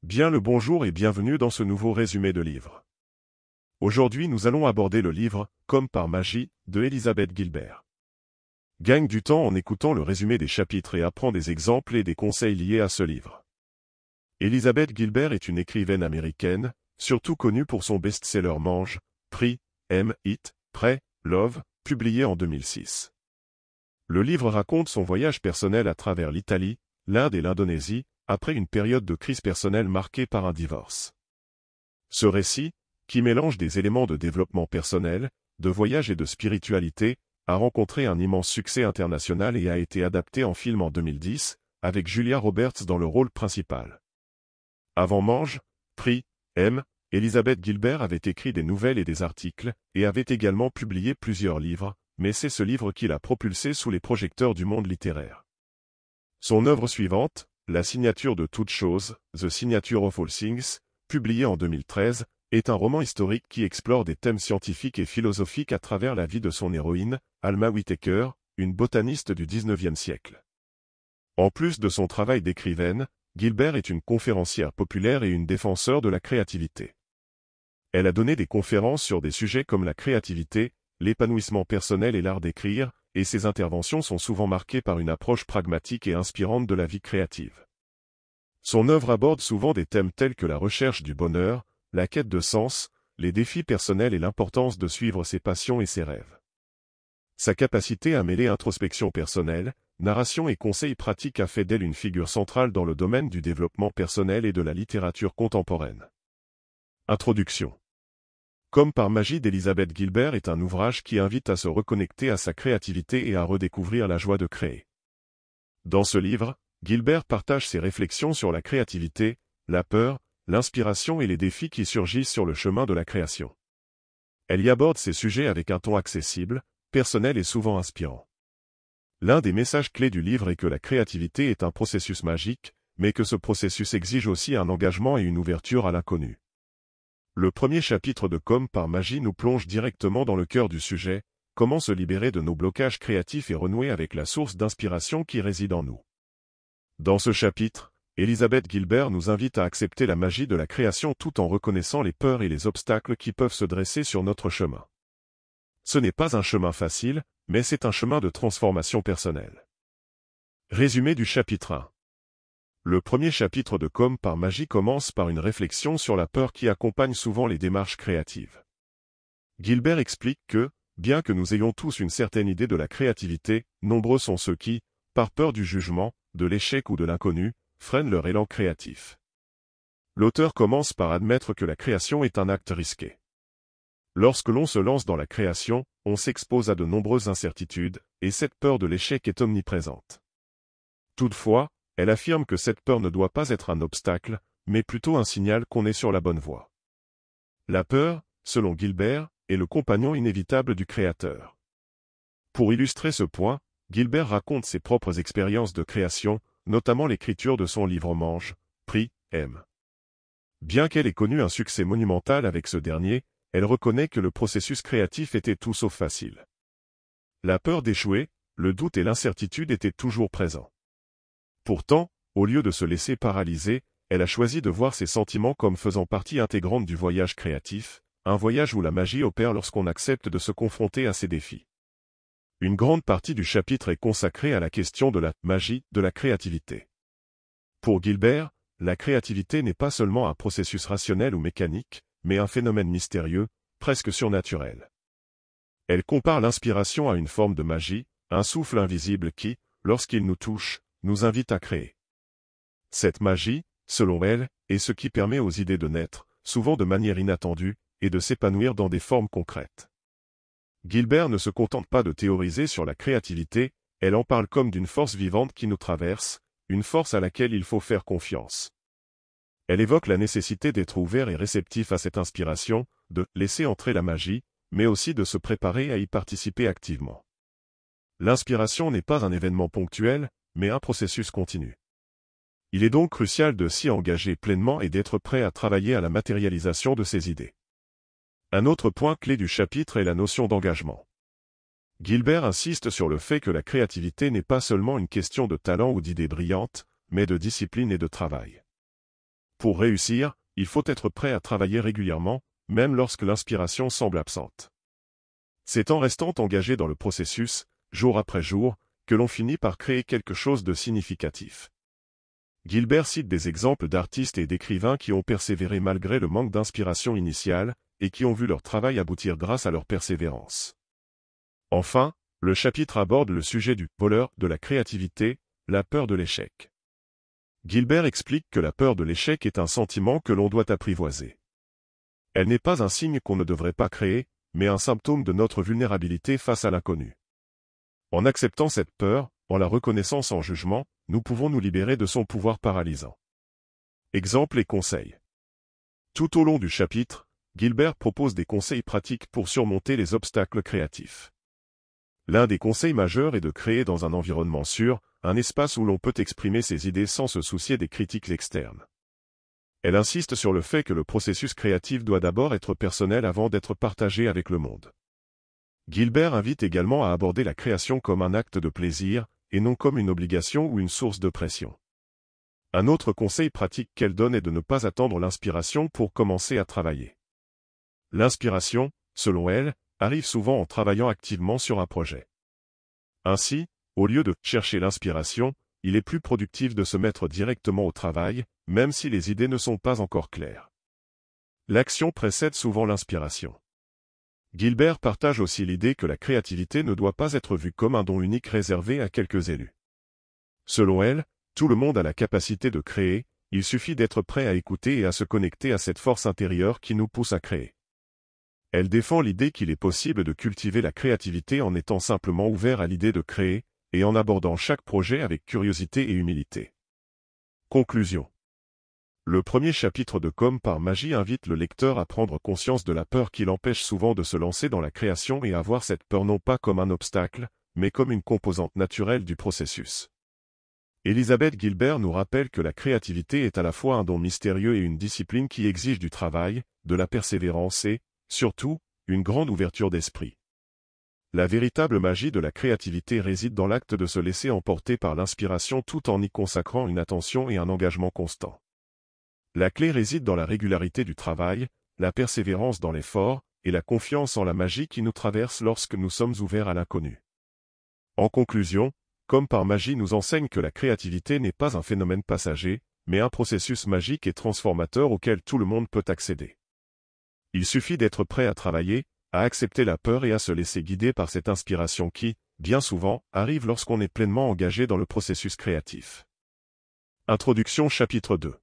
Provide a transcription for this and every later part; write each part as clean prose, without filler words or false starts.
Bien le bonjour et bienvenue dans ce nouveau résumé de livre. Aujourd'hui nous allons aborder le livre « Comme par magie » de Elizabeth Gilbert. Gagne du temps en écoutant le résumé des chapitres et apprends des exemples et des conseils liés à ce livre. Elizabeth Gilbert est une écrivaine américaine, surtout connue pour son best-seller Mange, Pris, Aime, Eat, Pray, Love, publié en 2006. Le livre raconte son voyage personnel à travers l'Italie, l'Inde et l'Indonésie, après une période de crise personnelle marquée par un divorce. Ce récit, qui mélange des éléments de développement personnel, de voyage et de spiritualité, a rencontré un immense succès international et a été adapté en film en 2010, avec Julia Roberts dans le rôle principal. Avant Mange, Pris, Aime, Elizabeth Gilbert avait écrit des nouvelles et des articles, et avait également publié plusieurs livres, mais c'est ce livre qui l'a propulsé sous les projecteurs du monde littéraire. Son œuvre suivante, La signature de toutes choses, The Signature of All Things, publié en 2013, est un roman historique qui explore des thèmes scientifiques et philosophiques à travers la vie de son héroïne, Alma Whitaker, une botaniste du XIXe siècle. En plus de son travail d'écrivaine, Gilbert est une conférencière populaire et une défenseur de la créativité. Elle a donné des conférences sur des sujets comme la créativité, l'épanouissement personnel et l'art d'écrire, et ses interventions sont souvent marquées par une approche pragmatique et inspirante de la vie créative. Son œuvre aborde souvent des thèmes tels que la recherche du bonheur, la quête de sens, les défis personnels et l'importance de suivre ses passions et ses rêves. Sa capacité à mêler introspection personnelle, narration et conseils pratiques a fait d'elle une figure centrale dans le domaine du développement personnel et de la littérature contemporaine. Introduction. Comme par magie d'Elizabeth Gilbert est un ouvrage qui invite à se reconnecter à sa créativité et à redécouvrir la joie de créer. Dans ce livre, Gilbert partage ses réflexions sur la créativité, la peur, l'inspiration et les défis qui surgissent sur le chemin de la création. Elle y aborde ces sujets avec un ton accessible, personnel et souvent inspirant. L'un des messages clés du livre est que la créativité est un processus magique, mais que ce processus exige aussi un engagement et une ouverture à l'inconnu. Le premier chapitre de Comme par magie nous plonge directement dans le cœur du sujet, comment se libérer de nos blocages créatifs et renouer avec la source d'inspiration qui réside en nous. Dans ce chapitre, Elizabeth Gilbert nous invite à accepter la magie de la création tout en reconnaissant les peurs et les obstacles qui peuvent se dresser sur notre chemin. Ce n'est pas un chemin facile, mais c'est un chemin de transformation personnelle. Résumé du chapitre 1. Le premier chapitre de Comme par magie commence par une réflexion sur la peur qui accompagne souvent les démarches créatives. Gilbert explique que, bien que nous ayons tous une certaine idée de la créativité, nombreux sont ceux qui, par peur du jugement, de l'échec ou de l'inconnu, freinent leur élan créatif. L'auteur commence par admettre que la création est un acte risqué. Lorsque l'on se lance dans la création, on s'expose à de nombreuses incertitudes, et cette peur de l'échec est omniprésente. Toutefois, elle affirme que cette peur ne doit pas être un obstacle, mais plutôt un signal qu'on est sur la bonne voie. La peur, selon Gilbert, est le compagnon inévitable du créateur. Pour illustrer ce point, Gilbert raconte ses propres expériences de création, notamment l'écriture de son livre Mange, Pris, Aime. Bien qu'elle ait connu un succès monumental avec ce dernier, elle reconnaît que le processus créatif était tout sauf facile. La peur d'échouer, le doute et l'incertitude étaient toujours présents. Pourtant, au lieu de se laisser paralyser, elle a choisi de voir ses sentiments comme faisant partie intégrante du voyage créatif, un voyage où la magie opère lorsqu'on accepte de se confronter à ses défis. Une grande partie du chapitre est consacrée à la question de la magie de la créativité. Pour Gilbert, la créativité n'est pas seulement un processus rationnel ou mécanique, mais un phénomène mystérieux, presque surnaturel. Elle compare l'inspiration à une forme de magie, un souffle invisible qui, lorsqu'il nous touche, nous invite à créer. Cette magie, selon elle, est ce qui permet aux idées de naître, souvent de manière inattendue, et de s'épanouir dans des formes concrètes. Gilbert ne se contente pas de théoriser sur la créativité, elle en parle comme d'une force vivante qui nous traverse, une force à laquelle il faut faire confiance. Elle évoque la nécessité d'être ouvert et réceptif à cette inspiration, de laisser entrer la magie, mais aussi de se préparer à y participer activement. L'inspiration n'est pas un événement ponctuel, mais un processus continu. Il est donc crucial de s'y engager pleinement et d'être prêt à travailler à la matérialisation de ses idées. Un autre point clé du chapitre est la notion d'engagement. Gilbert insiste sur le fait que la créativité n'est pas seulement une question de talent ou d'idées brillantes, mais de discipline et de travail. Pour réussir, il faut être prêt à travailler régulièrement, même lorsque l'inspiration semble absente. C'est en restant engagé dans le processus, jour après jour, que l'on finit par créer quelque chose de significatif. Gilbert cite des exemples d'artistes et d'écrivains qui ont persévéré malgré le manque d'inspiration initiale, et qui ont vu leur travail aboutir grâce à leur persévérance. Enfin, le chapitre aborde le sujet du voleur de la créativité, la peur de l'échec. Gilbert explique que la peur de l'échec est un sentiment que l'on doit apprivoiser. Elle n'est pas un signe qu'on ne devrait pas créer, mais un symptôme de notre vulnérabilité face à l'inconnu. En acceptant cette peur, en la reconnaissant sans jugement, nous pouvons nous libérer de son pouvoir paralysant. Exemples et conseils. Tout au long du chapitre, Gilbert propose des conseils pratiques pour surmonter les obstacles créatifs. L'un des conseils majeurs est de créer dans un environnement sûr, un espace où l'on peut exprimer ses idées sans se soucier des critiques externes. Elle insiste sur le fait que le processus créatif doit d'abord être personnel avant d'être partagé avec le monde. Gilbert invite également à aborder la création comme un acte de plaisir, et non comme une obligation ou une source de pression. Un autre conseil pratique qu'elle donne est de ne pas attendre l'inspiration pour commencer à travailler. L'inspiration, selon elle, arrive souvent en travaillant activement sur un projet. Ainsi, au lieu de chercher l'inspiration, il est plus productif de se mettre directement au travail, même si les idées ne sont pas encore claires. L'action précède souvent l'inspiration. Gilbert partage aussi l'idée que la créativité ne doit pas être vue comme un don unique réservé à quelques élus. Selon elle, tout le monde a la capacité de créer, il suffit d'être prêt à écouter et à se connecter à cette force intérieure qui nous pousse à créer. Elle défend l'idée qu'il est possible de cultiver la créativité en étant simplement ouvert à l'idée de créer, et en abordant chaque projet avec curiosité et humilité. Conclusion. Le premier chapitre de Comme par magie invite le lecteur à prendre conscience de la peur qui l'empêche souvent de se lancer dans la création et à voir cette peur non pas comme un obstacle, mais comme une composante naturelle du processus. Elisabeth Gilbert nous rappelle que la créativité est à la fois un don mystérieux et une discipline qui exige du travail, de la persévérance et, surtout, une grande ouverture d'esprit. La véritable magie de la créativité réside dans l'acte de se laisser emporter par l'inspiration tout en y consacrant une attention et un engagement constant. La clé réside dans la régularité du travail, la persévérance dans l'effort, et la confiance en la magie qui nous traverse lorsque nous sommes ouverts à l'inconnu. En conclusion, Comme par magie nous enseigne que la créativité n'est pas un phénomène passager, mais un processus magique et transformateur auquel tout le monde peut accéder. Il suffit d'être prêt à travailler, à accepter la peur et à se laisser guider par cette inspiration qui, bien souvent, arrive lorsqu'on est pleinement engagé dans le processus créatif. Introduction chapitre 2.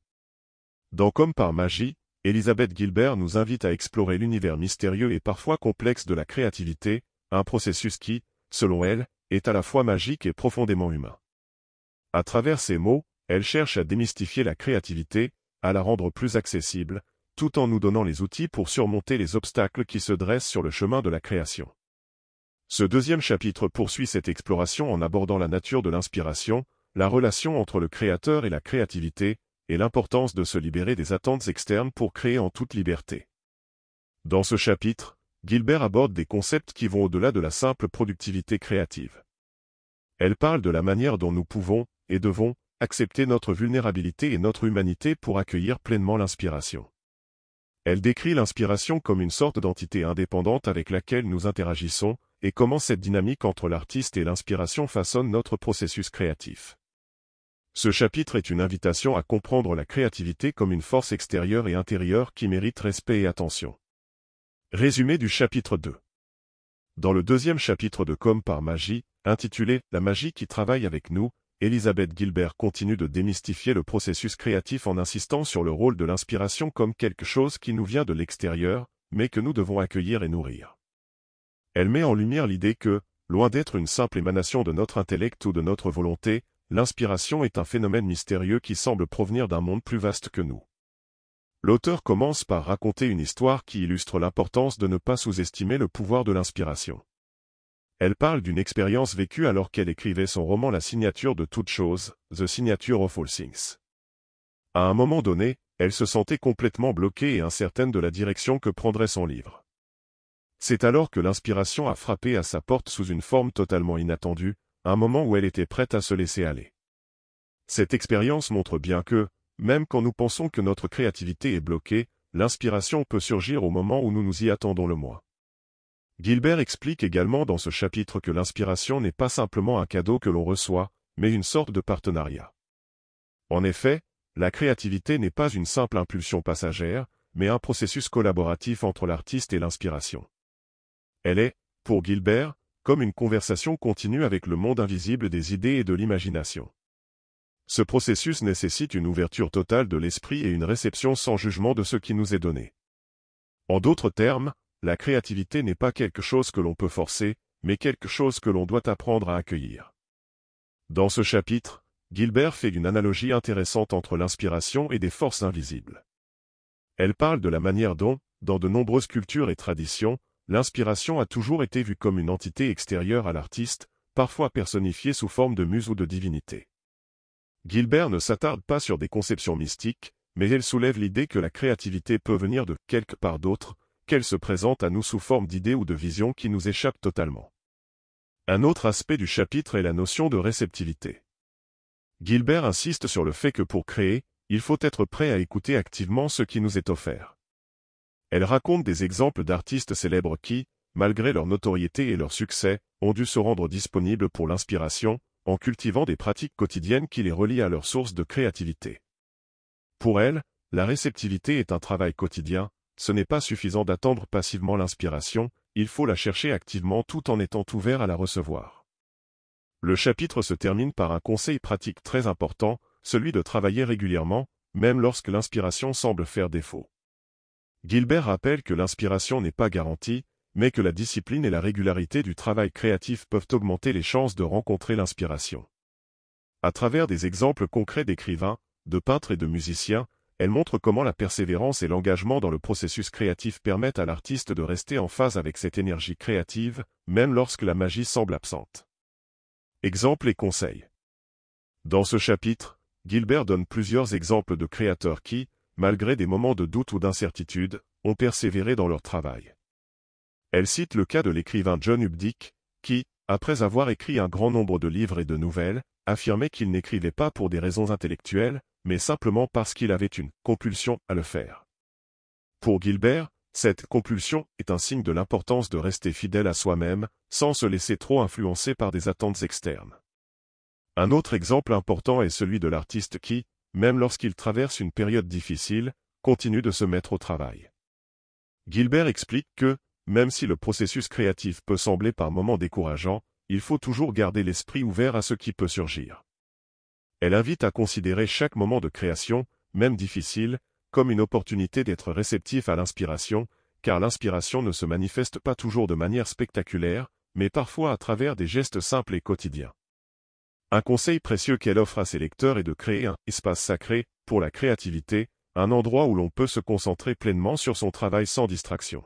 Dans Comme par magie, Elisabeth Gilbert nous invite à explorer l'univers mystérieux et parfois complexe de la créativité, un processus qui, selon elle, est à la fois magique et profondément humain. À travers ces mots, elle cherche à démystifier la créativité, à la rendre plus accessible, tout en nous donnant les outils pour surmonter les obstacles qui se dressent sur le chemin de la création. Ce deuxième chapitre poursuit cette exploration en abordant la nature de l'inspiration, la relation entre le créateur et la créativité, et l'importance de se libérer des attentes externes pour créer en toute liberté. Dans ce chapitre, Gilbert aborde des concepts qui vont au-delà de la simple productivité créative. Elle parle de la manière dont nous pouvons, et devons, accepter notre vulnérabilité et notre humanité pour accueillir pleinement l'inspiration. Elle décrit l'inspiration comme une sorte d'entité indépendante avec laquelle nous interagissons, et comment cette dynamique entre l'artiste et l'inspiration façonne notre processus créatif. Ce chapitre est une invitation à comprendre la créativité comme une force extérieure et intérieure qui mérite respect et attention. Résumé du chapitre 2. Dans le deuxième chapitre de Comme par magie, intitulé « La magie qui travaille avec nous », Elisabeth Gilbert continue de démystifier le processus créatif en insistant sur le rôle de l'inspiration comme quelque chose qui nous vient de l'extérieur, mais que nous devons accueillir et nourrir. Elle met en lumière l'idée que, loin d'être une simple émanation de notre intellect ou de notre volonté, l'inspiration est un phénomène mystérieux qui semble provenir d'un monde plus vaste que nous. L'auteur commence par raconter une histoire qui illustre l'importance de ne pas sous-estimer le pouvoir de l'inspiration. Elle parle d'une expérience vécue alors qu'elle écrivait son roman La signature de toute chose, The Signature of All Things. À un moment donné, elle se sentait complètement bloquée et incertaine de la direction que prendrait son livre. C'est alors que l'inspiration a frappé à sa porte sous une forme totalement inattendue, un moment où elle était prête à se laisser aller. Cette expérience montre bien que, même quand nous pensons que notre créativité est bloquée, l'inspiration peut surgir au moment où nous nous y attendons le moins. Gilbert explique également dans ce chapitre que l'inspiration n'est pas simplement un cadeau que l'on reçoit, mais une sorte de partenariat. En effet, la créativité n'est pas une simple impulsion passagère, mais un processus collaboratif entre l'artiste et l'inspiration. Elle est, pour Gilbert, comme une conversation continue avec le monde invisible des idées et de l'imagination. Ce processus nécessite une ouverture totale de l'esprit et une réception sans jugement de ce qui nous est donné. En d'autres termes, la créativité n'est pas quelque chose que l'on peut forcer, mais quelque chose que l'on doit apprendre à accueillir. Dans ce chapitre, Gilbert fait une analogie intéressante entre l'inspiration et des forces invisibles. Elle parle de la manière dont, dans de nombreuses cultures et traditions, l'inspiration a toujours été vue comme une entité extérieure à l'artiste, parfois personnifiée sous forme de muse ou de divinité. Gilbert ne s'attarde pas sur des conceptions mystiques, mais elle soulève l'idée que la créativité peut venir de quelque part d'autre, qu'elle se présente à nous sous forme d'idées ou de visions qui nous échappent totalement. Un autre aspect du chapitre est la notion de réceptivité. Gilbert insiste sur le fait que pour créer, il faut être prêt à écouter activement ce qui nous est offert. Elle raconte des exemples d'artistes célèbres qui, malgré leur notoriété et leur succès, ont dû se rendre disponibles pour l'inspiration, en cultivant des pratiques quotidiennes qui les relient à leur source de créativité. Pour elle, la réceptivité est un travail quotidien, ce n'est pas suffisant d'attendre passivement l'inspiration, il faut la chercher activement tout en étant ouvert à la recevoir. Le chapitre se termine par un conseil pratique très important, celui de travailler régulièrement, même lorsque l'inspiration semble faire défaut. Gilbert rappelle que l'inspiration n'est pas garantie, mais que la discipline et la régularité du travail créatif peuvent augmenter les chances de rencontrer l'inspiration. À travers des exemples concrets d'écrivains, de peintres et de musiciens, elle montre comment la persévérance et l'engagement dans le processus créatif permettent à l'artiste de rester en phase avec cette énergie créative, même lorsque la magie semble absente. Exemples et conseils. Dans ce chapitre, Gilbert donne plusieurs exemples de créateurs qui, malgré des moments de doute ou d'incertitude, ont persévéré dans leur travail. Elle cite le cas de l'écrivain John Updike, qui, après avoir écrit un grand nombre de livres et de nouvelles, affirmait qu'il n'écrivait pas pour des raisons intellectuelles, mais simplement parce qu'il avait une compulsion à le faire. Pour Gilbert, cette compulsion est un signe de l'importance de rester fidèle à soi-même, sans se laisser trop influencer par des attentes externes. Un autre exemple important est celui de l'artiste qui, même lorsqu'il traverse une période difficile, continue de se mettre au travail. Gilbert explique que, même si le processus créatif peut sembler par moments décourageant, il faut toujours garder l'esprit ouvert à ce qui peut surgir. Elle invite à considérer chaque moment de création, même difficile, comme une opportunité d'être réceptif à l'inspiration, car l'inspiration ne se manifeste pas toujours de manière spectaculaire, mais parfois à travers des gestes simples et quotidiens. Un conseil précieux qu'elle offre à ses lecteurs est de créer un espace sacré, pour la créativité, un endroit où l'on peut se concentrer pleinement sur son travail sans distraction.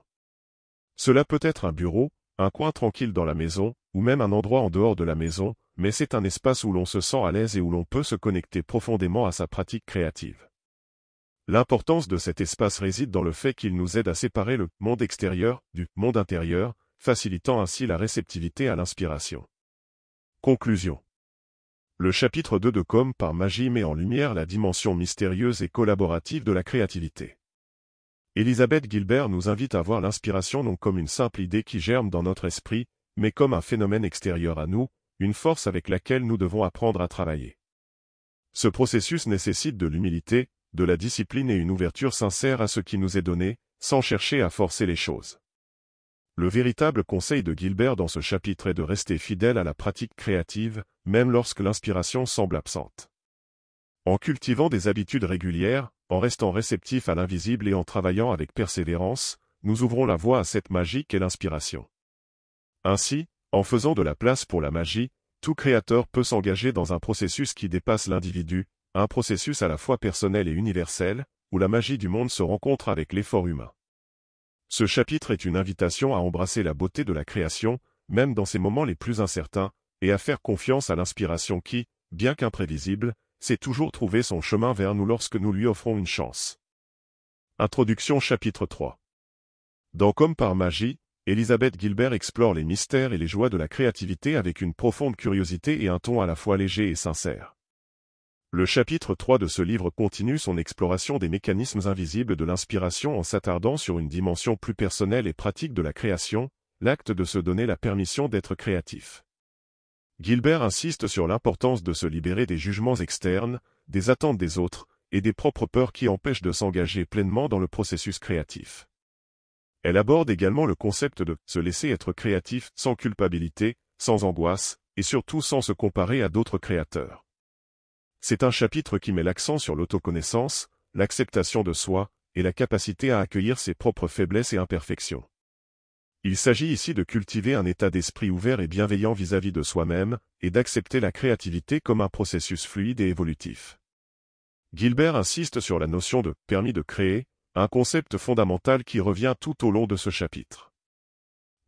Cela peut être un bureau, un coin tranquille dans la maison, ou même un endroit en dehors de la maison, mais c'est un espace où l'on se sent à l'aise et où l'on peut se connecter profondément à sa pratique créative. L'importance de cet espace réside dans le fait qu'il nous aide à séparer le monde extérieur du monde intérieur, facilitant ainsi la réceptivité à l'inspiration. Conclusion. Le chapitre 2 de Comme par magie met en lumière la dimension mystérieuse et collaborative de la créativité. Elisabeth Gilbert nous invite à voir l'inspiration non comme une simple idée qui germe dans notre esprit, mais comme un phénomène extérieur à nous, une force avec laquelle nous devons apprendre à travailler. Ce processus nécessite de l'humilité, de la discipline et une ouverture sincère à ce qui nous est donné, sans chercher à forcer les choses. Le véritable conseil de Gilbert dans ce chapitre est de rester fidèle à la pratique créative, même lorsque l'inspiration semble absente. En cultivant des habitudes régulières, en restant réceptif à l'invisible et en travaillant avec persévérance, nous ouvrons la voie à cette magie qu'est l'inspiration. Ainsi, en faisant de la place pour la magie, tout créateur peut s'engager dans un processus qui dépasse l'individu, un processus à la fois personnel et universel, où la magie du monde se rencontre avec l'effort humain. Ce chapitre est une invitation à embrasser la beauté de la création, même dans ses moments les plus incertains, et à faire confiance à l'inspiration qui, bien qu'imprévisible, sait toujours trouver son chemin vers nous lorsque nous lui offrons une chance. Introduction chapitre 3. Dans Comme par magie, Elisabeth Gilbert explore les mystères et les joies de la créativité avec une profonde curiosité et un ton à la fois léger et sincère. Le chapitre 3 de ce livre continue son exploration des mécanismes invisibles de l'inspiration en s'attardant sur une dimension plus personnelle et pratique de la création, l'acte de se donner la permission d'être créatif. Gilbert insiste sur l'importance de se libérer des jugements externes, des attentes des autres, et des propres peurs qui empêchent de s'engager pleinement dans le processus créatif. Elle aborde également le concept de se laisser être créatif sans culpabilité, sans angoisse, et surtout sans se comparer à d'autres créateurs. C'est un chapitre qui met l'accent sur l'autoconnaissance, l'acceptation de soi, et la capacité à accueillir ses propres faiblesses et imperfections. Il s'agit ici de cultiver un état d'esprit ouvert et bienveillant vis-à-vis de soi-même, et d'accepter la créativité comme un processus fluide et évolutif. Gilbert insiste sur la notion de « permis de créer », un concept fondamental qui revient tout au long de ce chapitre.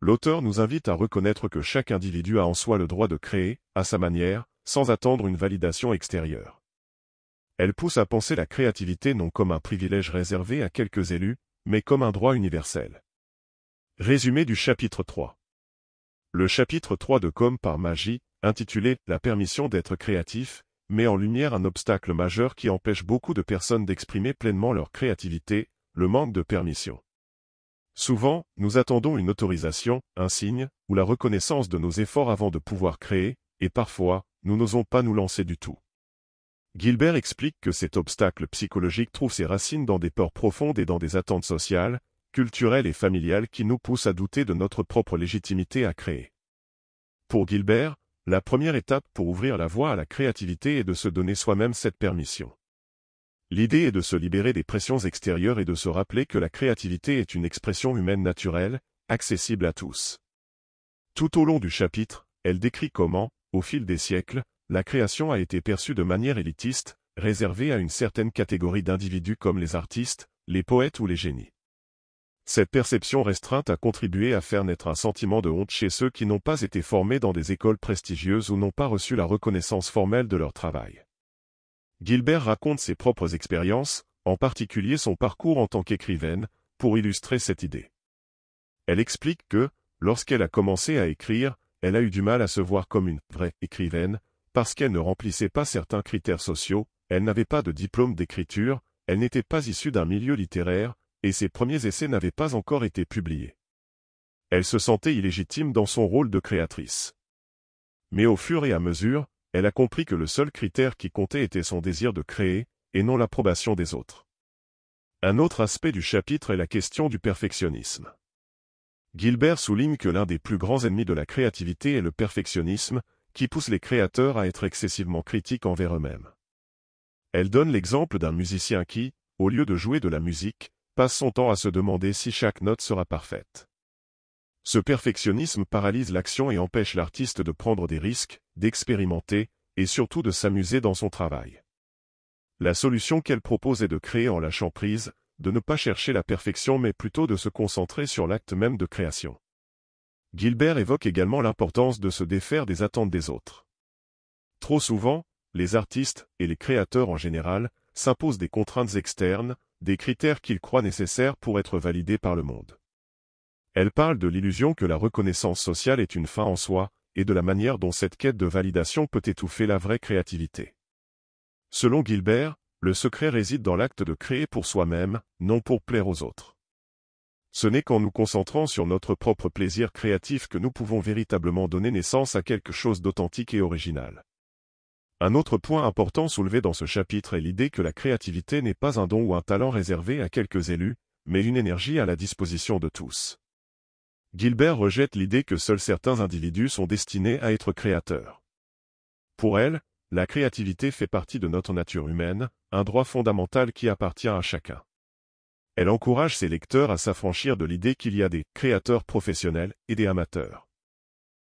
L'auteur nous invite à reconnaître que chaque individu a en soi le droit de créer, à sa manière, sans attendre une validation extérieure. Elle pousse à penser la créativité non comme un privilège réservé à quelques élus, mais comme un droit universel. Résumé du chapitre 3. Le chapitre 3 de Comme par magie, intitulé « La permission d'être créatif », met en lumière un obstacle majeur qui empêche beaucoup de personnes d'exprimer pleinement leur créativité, le manque de permission. Souvent, nous attendons une autorisation, un signe, ou la reconnaissance de nos efforts avant de pouvoir créer, et parfois, nous n'osons pas nous lancer du tout. Gilbert explique que cet obstacle psychologique trouve ses racines dans des peurs profondes et dans des attentes sociales, culturelles et familiales qui nous poussent à douter de notre propre légitimité à créer. Pour Gilbert, la première étape pour ouvrir la voie à la créativité est de se donner soi-même cette permission. L'idée est de se libérer des pressions extérieures et de se rappeler que la créativité est une expression humaine naturelle, accessible à tous. Tout au long du chapitre, elle décrit comment, au fil des siècles, la création a été perçue de manière élitiste, réservée à une certaine catégorie d'individus comme les artistes, les poètes ou les génies. Cette perception restreinte a contribué à faire naître un sentiment de honte chez ceux qui n'ont pas été formés dans des écoles prestigieuses ou n'ont pas reçu la reconnaissance formelle de leur travail. Gilbert raconte ses propres expériences, en particulier son parcours en tant qu'écrivaine, pour illustrer cette idée. Elle explique que, lorsqu'elle a commencé à écrire, elle a eu du mal à se voir comme une vraie écrivaine, parce qu'elle ne remplissait pas certains critères sociaux, elle n'avait pas de diplôme d'écriture, elle n'était pas issue d'un milieu littéraire, et ses premiers essais n'avaient pas encore été publiés. Elle se sentait illégitime dans son rôle de créatrice. Mais au fur et à mesure, elle a compris que le seul critère qui comptait était son désir de créer, et non l'approbation des autres. Un autre aspect du chapitre est la question du perfectionnisme. Gilbert souligne que l'un des plus grands ennemis de la créativité est le perfectionnisme, qui pousse les créateurs à être excessivement critiques envers eux-mêmes. Elle donne l'exemple d'un musicien qui, au lieu de jouer de la musique, passe son temps à se demander si chaque note sera parfaite. Ce perfectionnisme paralyse l'action et empêche l'artiste de prendre des risques, d'expérimenter, et surtout de s'amuser dans son travail. La solution qu'elle propose est de créer en lâchant prise, de ne pas chercher la perfection mais plutôt de se concentrer sur l'acte même de création. Gilbert évoque également l'importance de se défaire des attentes des autres. Trop souvent, les artistes, et les créateurs en général, s'imposent des contraintes externes, des critères qu'ils croient nécessaires pour être validés par le monde. Elle parle de l'illusion que la reconnaissance sociale est une fin en soi, et de la manière dont cette quête de validation peut étouffer la vraie créativité. Selon Gilbert, le secret réside dans l'acte de créer pour soi-même, non pour plaire aux autres. Ce n'est qu'en nous concentrant sur notre propre plaisir créatif que nous pouvons véritablement donner naissance à quelque chose d'authentique et original. Un autre point important soulevé dans ce chapitre est l'idée que la créativité n'est pas un don ou un talent réservé à quelques élus, mais une énergie à la disposition de tous. Gilbert rejette l'idée que seuls certains individus sont destinés à être créateurs. Pour elle, la créativité fait partie de notre nature humaine, un droit fondamental qui appartient à chacun. Elle encourage ses lecteurs à s'affranchir de l'idée qu'il y a des créateurs professionnels et des amateurs.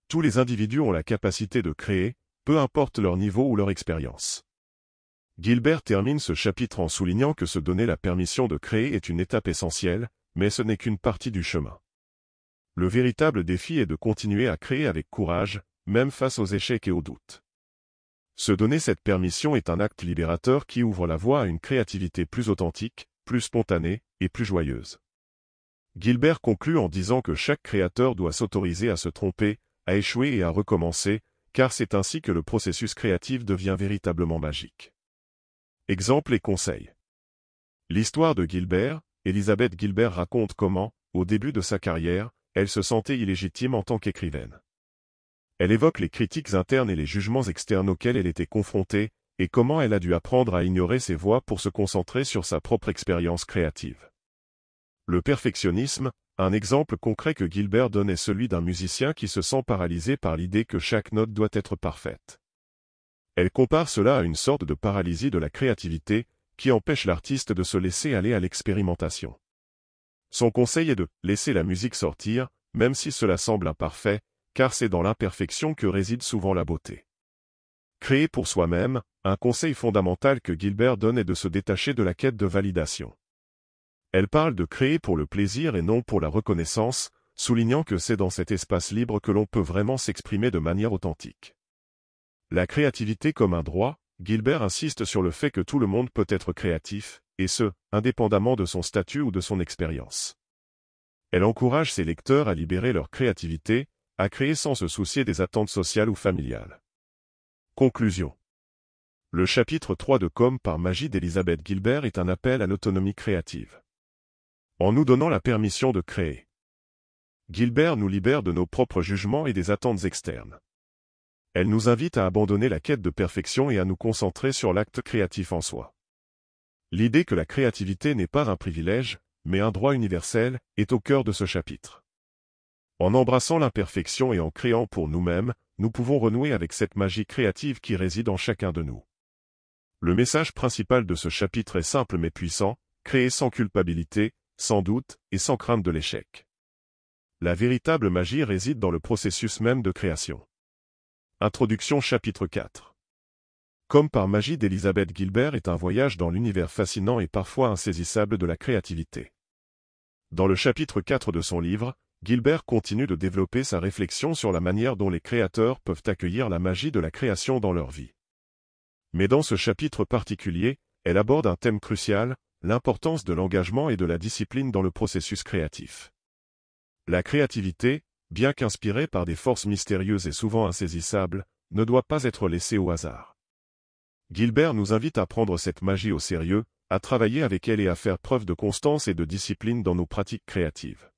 Tous les individus ont la capacité de créer, peu importe leur niveau ou leur expérience. Gilbert termine ce chapitre en soulignant que se donner la permission de créer est une étape essentielle, mais ce n'est qu'une partie du chemin. Le véritable défi est de continuer à créer avec courage, même face aux échecs et aux doutes. Se donner cette permission est un acte libérateur qui ouvre la voie à une créativité plus authentique, plus spontanée et plus joyeuse. Gilbert conclut en disant que chaque créateur doit s'autoriser à se tromper, à échouer et à recommencer, car c'est ainsi que le processus créatif devient véritablement magique. Exemples et conseils. L'histoire de Gilbert. Elisabeth Gilbert raconte comment, au début de sa carrière, elle se sentait illégitime en tant qu'écrivaine. Elle évoque les critiques internes et les jugements externes auxquels elle était confrontée, et comment elle a dû apprendre à ignorer ces voix pour se concentrer sur sa propre expérience créative. Le perfectionnisme, un exemple concret que Gilbert donne est celui d'un musicien qui se sent paralysé par l'idée que chaque note doit être parfaite. Elle compare cela à une sorte de paralysie de la créativité, qui empêche l'artiste de se laisser aller à l'expérimentation. Son conseil est de laisser la musique sortir, même si cela semble imparfait, car c'est dans l'imperfection que réside souvent la beauté. Créer pour soi-même, un conseil fondamental que Gilbert donne est de se détacher de la quête de validation. Elle parle de créer pour le plaisir et non pour la reconnaissance, soulignant que c'est dans cet espace libre que l'on peut vraiment s'exprimer de manière authentique. La créativité comme un droit, Gilbert insiste sur le fait que tout le monde peut être créatif, et ce, indépendamment de son statut ou de son expérience. Elle encourage ses lecteurs à libérer leur créativité, à créer sans se soucier des attentes sociales ou familiales. Conclusion. Le chapitre 3 de Comme par magie d'Elisabeth Gilbert est un appel à l'autonomie créative. En nous donnant la permission de créer, Gilbert nous libère de nos propres jugements et des attentes externes. Elle nous invite à abandonner la quête de perfection et à nous concentrer sur l'acte créatif en soi. L'idée que la créativité n'est pas un privilège, mais un droit universel, est au cœur de ce chapitre. En embrassant l'imperfection et en créant pour nous-mêmes, nous pouvons renouer avec cette magie créative qui réside en chacun de nous. Le message principal de ce chapitre est simple mais puissant, créer sans culpabilité, sans doute, et sans crainte de l'échec. La véritable magie réside dans le processus même de création. Introduction chapitre 4. Comme par magie d'Elisabeth Gilbert est un voyage dans l'univers fascinant et parfois insaisissable de la créativité. Dans le chapitre 4 de son livre, Gilbert continue de développer sa réflexion sur la manière dont les créateurs peuvent accueillir la magie de la création dans leur vie. Mais dans ce chapitre particulier, elle aborde un thème crucial, l'importance de l'engagement et de la discipline dans le processus créatif. La créativité, bien qu'inspirée par des forces mystérieuses et souvent insaisissables, ne doit pas être laissée au hasard. Gilbert nous invite à prendre cette magie au sérieux, à travailler avec elle et à faire preuve de constance et de discipline dans nos pratiques créatives.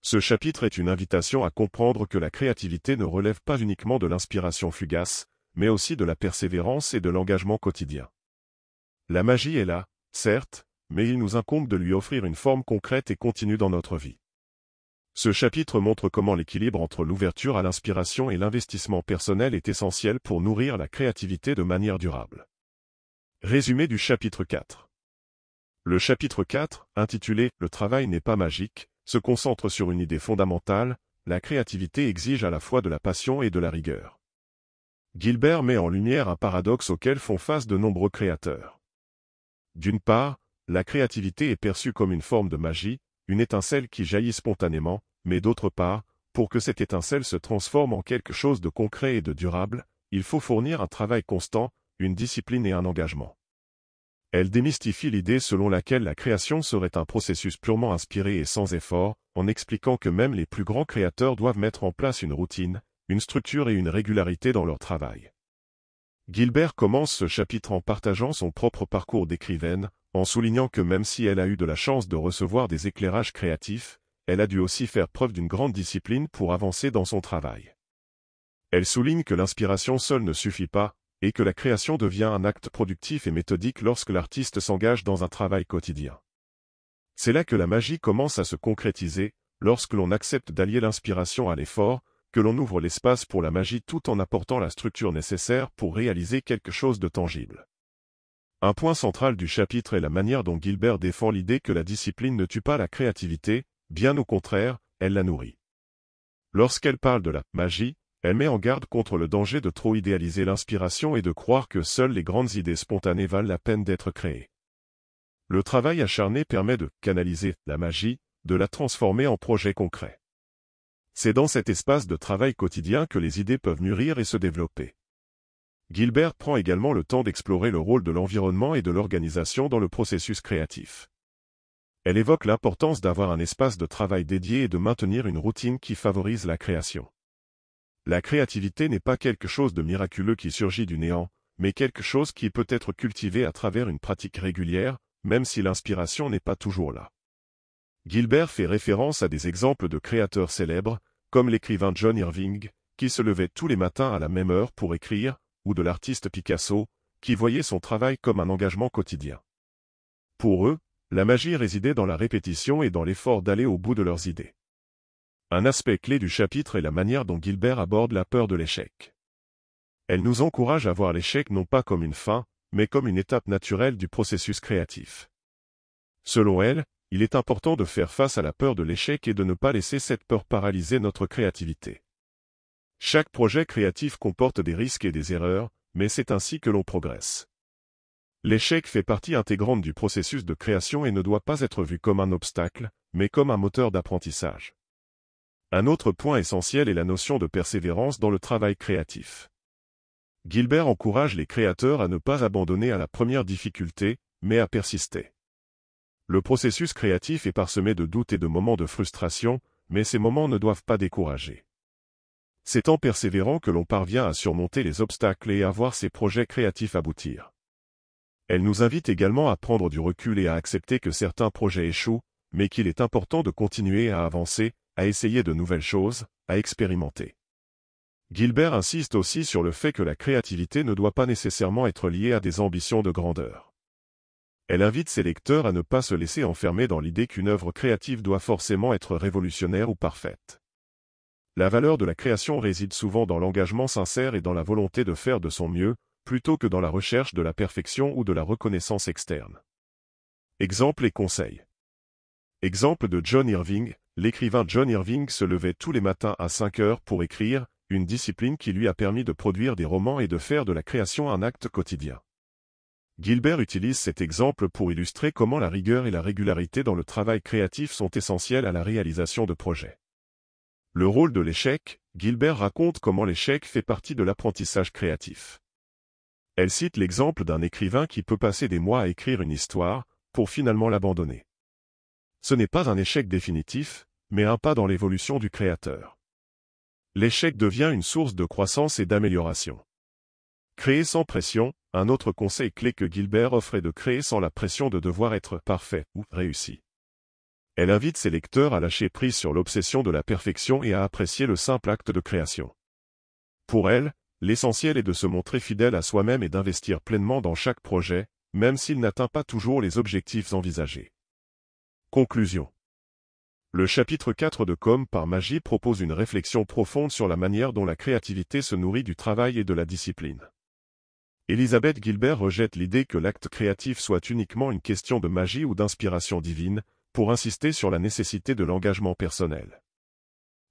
Ce chapitre est une invitation à comprendre que la créativité ne relève pas uniquement de l'inspiration fugace, mais aussi de la persévérance et de l'engagement quotidien. La magie est là, certes, mais il nous incombe de lui offrir une forme concrète et continue dans notre vie. Ce chapitre montre comment l'équilibre entre l'ouverture à l'inspiration et l'investissement personnel est essentiel pour nourrir la créativité de manière durable. Résumé du chapitre 4. Le chapitre 4, intitulé « Le travail n'est pas magique », se concentre sur une idée fondamentale, la créativité exige à la fois de la passion et de la rigueur. Gilbert met en lumière un paradoxe auquel font face de nombreux créateurs. D'une part, la créativité est perçue comme une forme de magie, une étincelle qui jaillit spontanément, mais d'autre part, pour que cette étincelle se transforme en quelque chose de concret et de durable, il faut fournir un travail constant, une discipline et un engagement. Elle démystifie l'idée selon laquelle la création serait un processus purement inspiré et sans effort, en expliquant que même les plus grands créateurs doivent mettre en place une routine, une structure et une régularité dans leur travail. Gilbert commence ce chapitre en partageant son propre parcours d'écrivaine, en soulignant que même si elle a eu de la chance de recevoir des éclairages créatifs, elle a dû aussi faire preuve d'une grande discipline pour avancer dans son travail. Elle souligne que l'inspiration seule ne suffit pas, et que la création devient un acte productif et méthodique lorsque l'artiste s'engage dans un travail quotidien. C'est là que la magie commence à se concrétiser, lorsque l'on accepte d'allier l'inspiration à l'effort, que l'on ouvre l'espace pour la magie tout en apportant la structure nécessaire pour réaliser quelque chose de tangible. Un point central du chapitre est la manière dont Gilbert défend l'idée que la discipline ne tue pas la créativité, bien au contraire, elle la nourrit. Lorsqu'elle parle de la magie, elle met en garde contre le danger de trop idéaliser l'inspiration et de croire que seules les grandes idées spontanées valent la peine d'être créées. Le travail acharné permet de canaliser la magie, de la transformer en projet concret. C'est dans cet espace de travail quotidien que les idées peuvent mûrir et se développer. Gilbert prend également le temps d'explorer le rôle de l'environnement et de l'organisation dans le processus créatif. Elle évoque l'importance d'avoir un espace de travail dédié et de maintenir une routine qui favorise la création. La créativité n'est pas quelque chose de miraculeux qui surgit du néant, mais quelque chose qui peut être cultivé à travers une pratique régulière, même si l'inspiration n'est pas toujours là. Gilbert fait référence à des exemples de créateurs célèbres, comme l'écrivain John Irving, qui se levait tous les matins à la même heure pour écrire, ou de l'artiste Picasso, qui voyait son travail comme un engagement quotidien. Pour eux, la magie résidait dans la répétition et dans l'effort d'aller au bout de leurs idées. Un aspect clé du chapitre est la manière dont Gilbert aborde la peur de l'échec. Elle nous encourage à voir l'échec non pas comme une fin, mais comme une étape naturelle du processus créatif. Selon elle, il est important de faire face à la peur de l'échec et de ne pas laisser cette peur paralyser notre créativité. Chaque projet créatif comporte des risques et des erreurs, mais c'est ainsi que l'on progresse. L'échec fait partie intégrante du processus de création et ne doit pas être vu comme un obstacle, mais comme un moteur d'apprentissage. Un autre point essentiel est la notion de persévérance dans le travail créatif. Gilbert encourage les créateurs à ne pas abandonner à la première difficulté, mais à persister. Le processus créatif est parsemé de doutes et de moments de frustration, mais ces moments ne doivent pas décourager. C'est en persévérant que l'on parvient à surmonter les obstacles et à voir ses projets créatifs aboutir. Elle nous invite également à prendre du recul et à accepter que certains projets échouent, mais qu'il est important de continuer à avancer, à essayer de nouvelles choses, à expérimenter. Gilbert insiste aussi sur le fait que la créativité ne doit pas nécessairement être liée à des ambitions de grandeur. Elle invite ses lecteurs à ne pas se laisser enfermer dans l'idée qu'une œuvre créative doit forcément être révolutionnaire ou parfaite. La valeur de la création réside souvent dans l'engagement sincère et dans la volonté de faire de son mieux, plutôt que dans la recherche de la perfection ou de la reconnaissance externe. Exemples et conseils. Exemple de John Irving. L'écrivain John Irving se levait tous les matins à 5 heures pour écrire, une discipline qui lui a permis de produire des romans et de faire de la création un acte quotidien. Gilbert utilise cet exemple pour illustrer comment la rigueur et la régularité dans le travail créatif sont essentielles à la réalisation de projets. Le rôle de l'échec, Gilbert raconte comment l'échec fait partie de l'apprentissage créatif. Elle cite l'exemple d'un écrivain qui peut passer des mois à écrire une histoire, pour finalement l'abandonner. Ce n'est pas un échec définitif, mais un pas dans l'évolution du créateur. L'échec devient une source de croissance et d'amélioration. Créer sans pression, un autre conseil clé que Gilbert offre est de créer sans la pression de devoir être parfait ou réussi. Elle invite ses lecteurs à lâcher prise sur l'obsession de la perfection et à apprécier le simple acte de création. Pour elle, l'essentiel est de se montrer fidèle à soi-même et d'investir pleinement dans chaque projet, même s'il n'atteint pas toujours les objectifs envisagés. Conclusion. Le chapitre 4 de Comme par magie propose une réflexion profonde sur la manière dont la créativité se nourrit du travail et de la discipline. Elisabeth Gilbert rejette l'idée que l'acte créatif soit uniquement une question de magie ou d'inspiration divine, pour insister sur la nécessité de l'engagement personnel.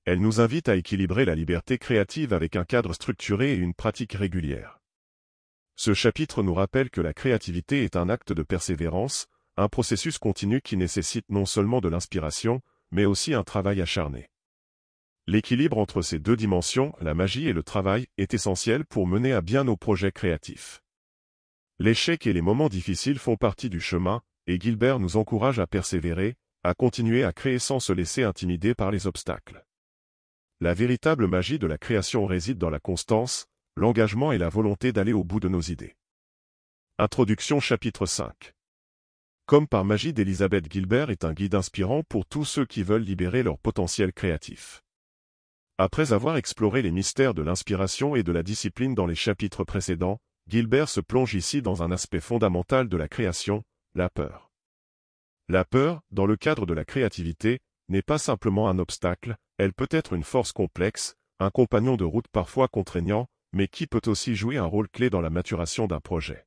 Elle nous invite à équilibrer la liberté créative avec un cadre structuré et une pratique régulière. Ce chapitre nous rappelle que la créativité est un acte de persévérance, un processus continu qui nécessite non seulement de l'inspiration, mais aussi un travail acharné. L'équilibre entre ces deux dimensions, la magie et le travail, est essentiel pour mener à bien nos projets créatifs. L'échec et les moments difficiles font partie du chemin, et Gilbert nous encourage à persévérer, à continuer à créer sans se laisser intimider par les obstacles. La véritable magie de la création réside dans la constance, l'engagement et la volonté d'aller au bout de nos idées. Introduction chapitre 5. Comme par magie d'Elisabeth Gilbert est un guide inspirant pour tous ceux qui veulent libérer leur potentiel créatif. Après avoir exploré les mystères de l'inspiration et de la discipline dans les chapitres précédents, Gilbert se plonge ici dans un aspect fondamental de la création, la peur. La peur, dans le cadre de la créativité, n'est pas simplement un obstacle, elle peut être une force complexe, un compagnon de route parfois contraignant, mais qui peut aussi jouer un rôle clé dans la maturation d'un projet.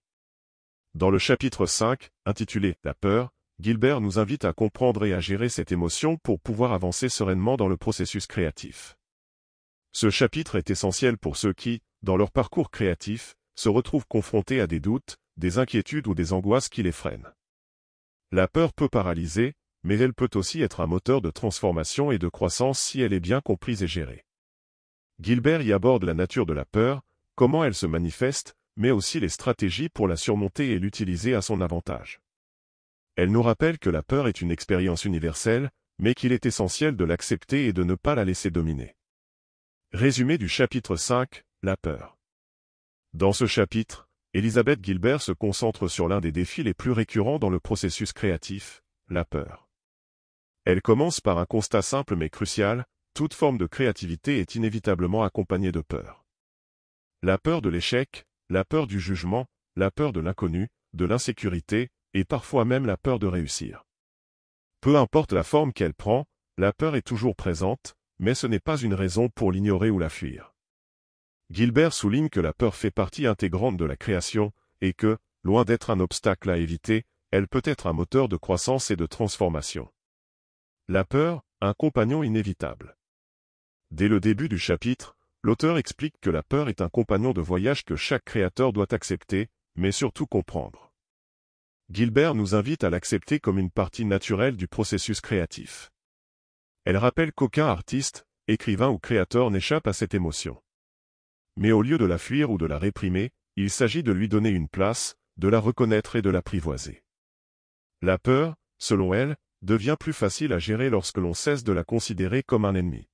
Dans le chapitre 5, intitulé « La peur », Gilbert nous invite à comprendre et à gérer cette émotion pour pouvoir avancer sereinement dans le processus créatif. Ce chapitre est essentiel pour ceux qui, dans leur parcours créatif, se retrouvent confrontés à des doutes, des inquiétudes ou des angoisses qui les freinent. La peur peut paralyser, mais elle peut aussi être un moteur de transformation et de croissance si elle est bien comprise et gérée. Gilbert y aborde la nature de la peur, comment elle se manifeste, mais aussi les stratégies pour la surmonter et l'utiliser à son avantage. Elle nous rappelle que la peur est une expérience universelle, mais qu'il est essentiel de l'accepter et de ne pas la laisser dominer. Résumé du chapitre 5, la peur. Dans ce chapitre, Elisabeth Gilbert se concentre sur l'un des défis les plus récurrents dans le processus créatif, la peur. Elle commence par un constat simple mais crucial, toute forme de créativité est inévitablement accompagnée de peur. La peur de l'échec, la peur du jugement, la peur de l'inconnu, de l'insécurité, et parfois même la peur de réussir. Peu importe la forme qu'elle prend, la peur est toujours présente, mais ce n'est pas une raison pour l'ignorer ou la fuir. Gilbert souligne que la peur fait partie intégrante de la création, et que, loin d'être un obstacle à éviter, elle peut être un moteur de croissance et de transformation. La peur, un compagnon inévitable. Dès le début du chapitre, l'auteur explique que la peur est un compagnon de voyage que chaque créateur doit accepter, mais surtout comprendre. Gilbert nous invite à l'accepter comme une partie naturelle du processus créatif. Elle rappelle qu'aucun artiste, écrivain ou créateur n'échappe à cette émotion. Mais au lieu de la fuir ou de la réprimer, il s'agit de lui donner une place, de la reconnaître et de l'apprivoiser. La peur, selon elle, devient plus facile à gérer lorsque l'on cesse de la considérer comme un ennemi.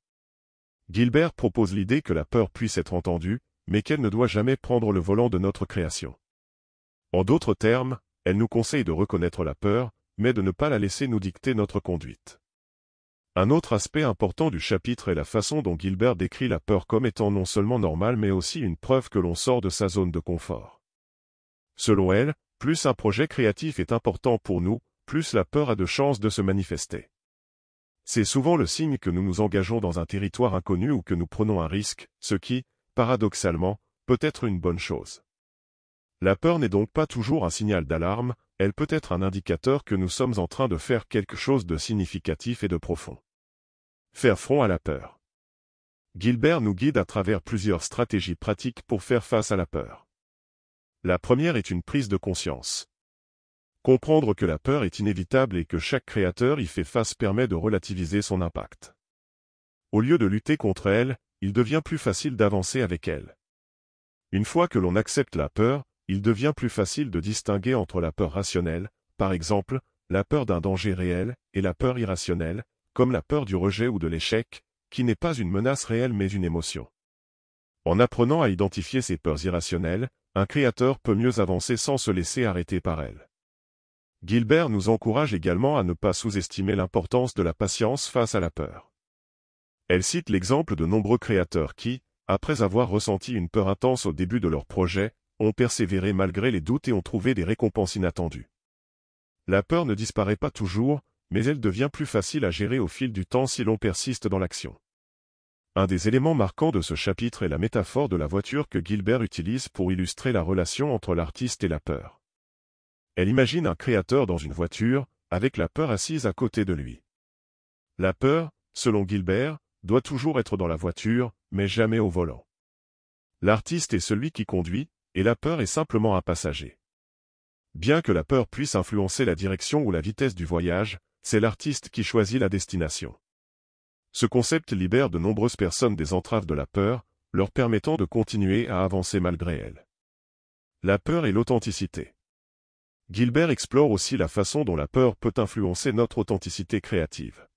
Gilbert propose l'idée que la peur puisse être entendue, mais qu'elle ne doit jamais prendre le volant de notre création. En d'autres termes, elle nous conseille de reconnaître la peur, mais de ne pas la laisser nous dicter notre conduite. Un autre aspect important du chapitre est la façon dont Gilbert décrit la peur comme étant non seulement normale mais aussi une preuve que l'on sort de sa zone de confort. Selon elle, plus un projet créatif est important pour nous, plus la peur a de chances de se manifester. C'est souvent le signe que nous nous engageons dans un territoire inconnu ou que nous prenons un risque, ce qui, paradoxalement, peut être une bonne chose. La peur n'est donc pas toujours un signal d'alarme, elle peut être un indicateur que nous sommes en train de faire quelque chose de significatif et de profond. Faire front à la peur. Gilbert nous guide à travers plusieurs stratégies pratiques pour faire face à la peur. La première est une prise de conscience. Comprendre que la peur est inévitable et que chaque créateur y fait face permet de relativiser son impact. Au lieu de lutter contre elle, il devient plus facile d'avancer avec elle. Une fois que l'on accepte la peur, il devient plus facile de distinguer entre la peur rationnelle, par exemple, la peur d'un danger réel, et la peur irrationnelle, comme la peur du rejet ou de l'échec, qui n'est pas une menace réelle mais une émotion. En apprenant à identifier ces peurs irrationnelles, un créateur peut mieux avancer sans se laisser arrêter par elles. Gilbert nous encourage également à ne pas sous-estimer l'importance de la patience face à la peur. Elle cite l'exemple de nombreux créateurs qui, après avoir ressenti une peur intense au début de leur projet, ont persévéré malgré les doutes et ont trouvé des récompenses inattendues. La peur ne disparaît pas toujours, mais elle devient plus facile à gérer au fil du temps si l'on persiste dans l'action. Un des éléments marquants de ce chapitre est la métaphore de la voiture que Gilbert utilise pour illustrer la relation entre l'artiste et la peur. Elle imagine un créateur dans une voiture, avec la peur assise à côté de lui. La peur, selon Gilbert, doit toujours être dans la voiture, mais jamais au volant. L'artiste est celui qui conduit, et la peur est simplement un passager. Bien que la peur puisse influencer la direction ou la vitesse du voyage, c'est l'artiste qui choisit la destination. Ce concept libère de nombreuses personnes des entraves de la peur, leur permettant de continuer à avancer malgré elle. La peur et l'authenticité. Gilbert explore aussi la façon dont la peur peut influencer notre authenticité créative.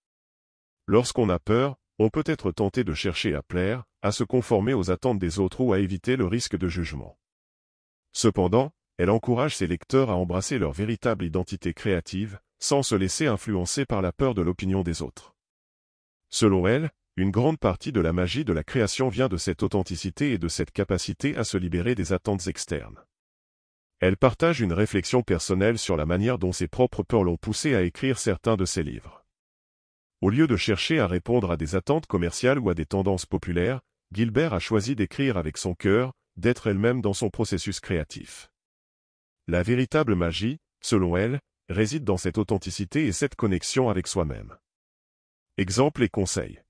Lorsqu'on a peur, on peut être tenté de chercher à plaire, à se conformer aux attentes des autres ou à éviter le risque de jugement. Cependant, elle encourage ses lecteurs à embrasser leur véritable identité créative, sans se laisser influencer par la peur de l'opinion des autres. Selon elle, une grande partie de la magie de la création vient de cette authenticité et de cette capacité à se libérer des attentes externes. Elle partage une réflexion personnelle sur la manière dont ses propres peurs l'ont poussée à écrire certains de ses livres. Au lieu de chercher à répondre à des attentes commerciales ou à des tendances populaires, Gilbert a choisi d'écrire avec son cœur, d'être elle-même dans son processus créatif. La véritable magie, selon elle, réside dans cette authenticité et cette connexion avec soi-même. Exemples et conseils.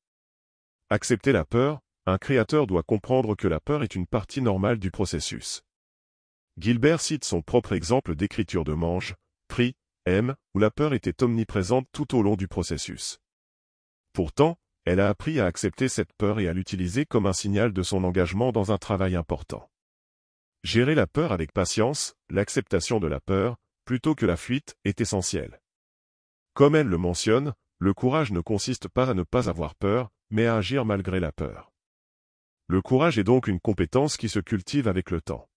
Accepter la peur, un créateur doit comprendre que la peur est une partie normale du processus. Gilbert cite son propre exemple d'écriture de Mange, Prie, Aime, où la peur était omniprésente tout au long du processus. Pourtant, elle a appris à accepter cette peur et à l'utiliser comme un signal de son engagement dans un travail important. Gérer la peur avec patience, l'acceptation de la peur, plutôt que la fuite, est essentielle. Comme elle le mentionne, le courage ne consiste pas à ne pas avoir peur, mais à agir malgré la peur. Le courage est donc une compétence qui se cultive avec le temps.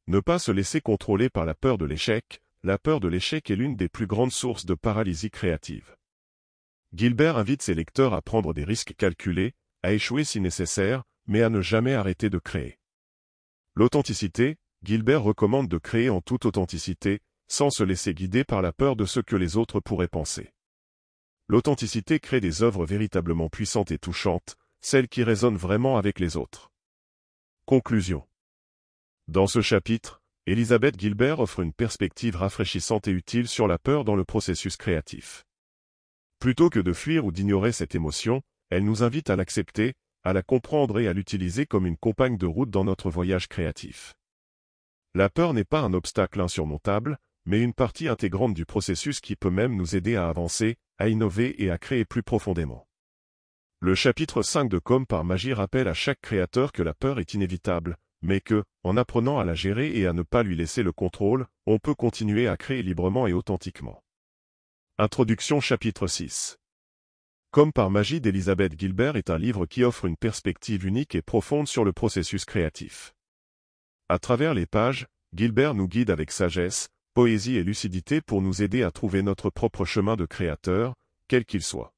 Ne pas se laisser contrôler par la peur de l'échec. La peur de l'échec est l'une des plus grandes sources de paralysie créative. Gilbert invite ses lecteurs à prendre des risques calculés, à échouer si nécessaire, mais à ne jamais arrêter de créer. L'authenticité, Gilbert recommande de créer en toute authenticité, sans se laisser guider par la peur de ce que les autres pourraient penser. L'authenticité crée des œuvres véritablement puissantes et touchantes, celles qui résonnent vraiment avec les autres. Conclusion. Dans ce chapitre, Elizabeth Gilbert offre une perspective rafraîchissante et utile sur la peur dans le processus créatif. Plutôt que de fuir ou d'ignorer cette émotion, elle nous invite à l'accepter, à la comprendre et à l'utiliser comme une compagne de route dans notre voyage créatif. La peur n'est pas un obstacle insurmontable, mais une partie intégrante du processus qui peut même nous aider à avancer, à innover et à créer plus profondément. Le chapitre 5 de Comme par magie rappelle à chaque créateur que la peur est inévitable, mais que, en apprenant à la gérer et à ne pas lui laisser le contrôle, on peut continuer à créer librement et authentiquement. Introduction chapitre 6. Comme par magie d'Elizabeth Gilbert est un livre qui offre une perspective unique et profonde sur le processus créatif. À travers les pages, Gilbert nous guide avec sagesse, poésie et lucidité pour nous aider à trouver notre propre chemin de créateur, quel qu'il soit.